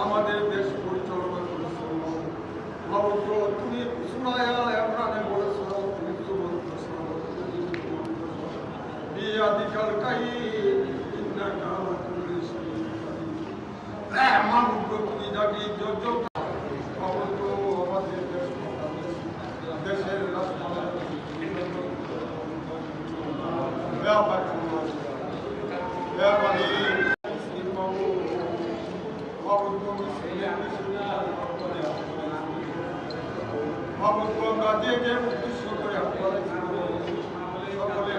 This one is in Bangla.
আমাদের দেশ পরিচালনা করেছে তুমি বিয়াদিকাল কাই ইন্নাকা লাকুল্লি শাইইন মাহবুব তুমি যাকে যত অবশ্য আমাদের দেশের রাষ্ট্রপতি ব্যাপার ব্যাপারে আমরা যে যে উদ্দেশ্য করে সকলে